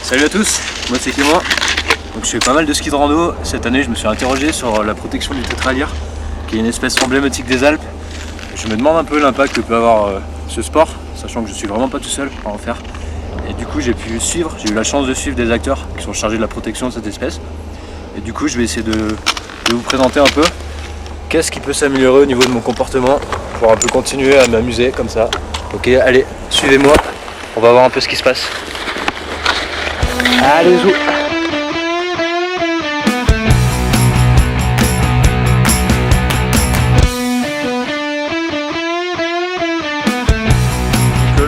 Salut à tous, moi c'est Clément. Donc je fais pas mal de ski de rando. Cette année je me suis interrogé sur la protection du tétralyre, qui est une espèce emblématique des Alpes. Je me demande un peu l'impact que peut avoir ce sport, sachant que je suis vraiment pas tout seul à en faire. Et du coup j'ai eu la chance de suivre des acteurs qui sont chargés de la protection de cette espèce. Et du coup je vais essayer de vous présenter un peu qu'est-ce qui peut s'améliorer au niveau de mon comportement pour un peu continuer à m'amuser comme ça. Ok, allez, suivez-moi, on va voir un peu ce qui se passe. Allez, zou.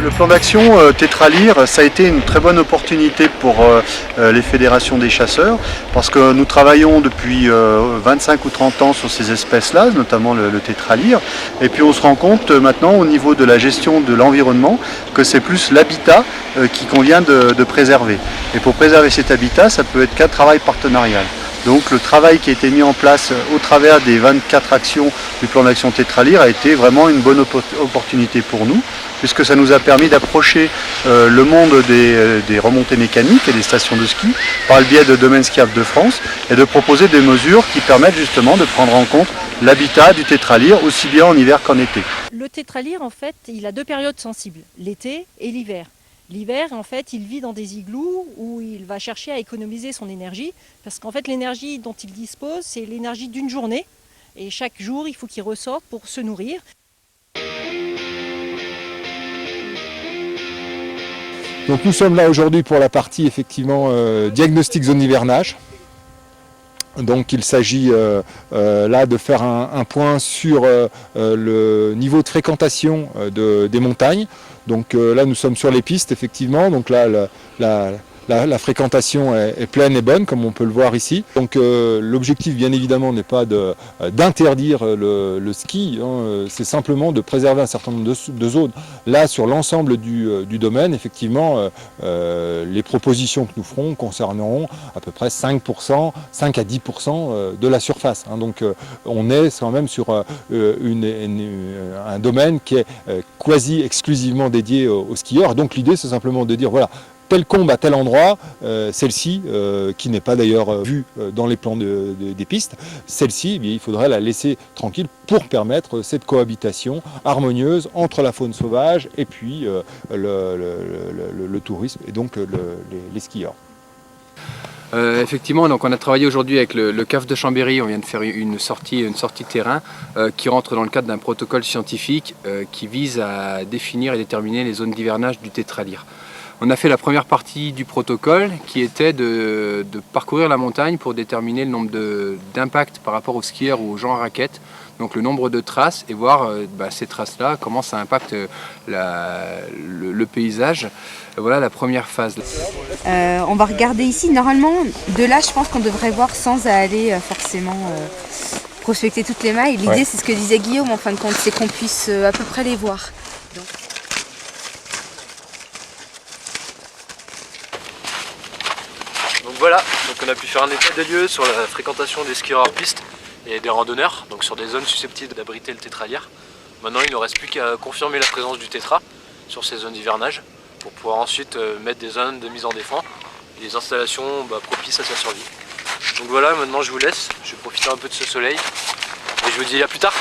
Le plan d'action tétralyre, ça a été une très bonne opportunité pour les fédérations des chasseurs, parce que nous travaillons depuis 25 ou 30 ans sur ces espèces-là, notamment le tétralyre, et puis on se rend compte maintenant au niveau de la gestion de l'environnement que c'est plus l'habitat qui convient de préserver. Et pour préserver cet habitat, ça peut être qu'un travail partenarial. Donc le travail qui a été mis en place au travers des 24 actions du plan d'action tétralyre a été vraiment une bonne opportunité pour nous, puisque ça nous a permis d'approcher le monde des remontées mécaniques et des stations de ski par le biais de Domaine Ski Alpes de France et de proposer des mesures qui permettent justement de prendre en compte l'habitat du tétralyre aussi bien en hiver qu'en été. Le tétralyre, en fait, il a deux périodes sensibles, l'été et l'hiver. L'hiver, en fait, il vit dans des igloos où il va chercher à économiser son énergie, parce qu'en fait, l'énergie dont il dispose, c'est l'énergie d'une journée, et chaque jour, il faut qu'il ressorte pour se nourrir. Donc nous sommes là aujourd'hui pour la partie effectivement diagnostic zone hivernage. Donc il s'agit là de faire un point sur le niveau de fréquentation des montagnes. Donc là nous sommes sur les pistes effectivement, donc là la fréquentation est pleine et bonne comme on peut le voir ici. Donc l'objectif bien évidemment n'est pas d'interdire le ski, hein, c'est simplement de préserver un certain nombre de zones. Là sur l'ensemble du domaine, effectivement, les propositions que nous ferons concerneront à peu près 5% à 10% de la surface. Hein. Donc on est quand même sur un domaine qui est quasi exclusivement dédié aux skieurs. Donc l'idée c'est simplement de dire voilà, telle combe à tel endroit, celle-ci, qui n'est pas d'ailleurs vue dans les plans des pistes, celle-ci, il faudrait la laisser tranquille pour permettre cette cohabitation harmonieuse entre la faune sauvage et puis le tourisme et donc les skieurs. Effectivement, donc on a travaillé aujourd'hui avec le CAF de Chambéry, on vient de faire une sortie terrain qui rentre dans le cadre d'un protocole scientifique qui vise à définir et déterminer les zones d'hivernage du tétralyre. On a fait la première partie du protocole qui était de parcourir la montagne pour déterminer le nombre d'impacts par rapport aux skieurs ou aux gens à raquettes, donc le nombre de traces et voir ces traces-là, comment ça impacte le paysage. Voilà la première phase. On va regarder ici, normalement de là je pense qu'on devrait voir sans aller forcément prospecter toutes les mailles. L'idée c'est ce que disait Guillaume en fin de compte, c'est qu'on puisse à peu près les voir. Donc voilà, donc on a pu faire un état des lieux sur la fréquentation des skieurs hors piste et des randonneurs, donc sur des zones susceptibles d'abriter le tétralyre. Maintenant il ne nous reste plus qu'à confirmer la présence du tétra sur ces zones d'hivernage pour pouvoir ensuite mettre des zones de mise en défense et des installations propices à sa survie. Donc voilà, maintenant je vous laisse, je vais profiter un peu de ce soleil et je vous dis à plus tard.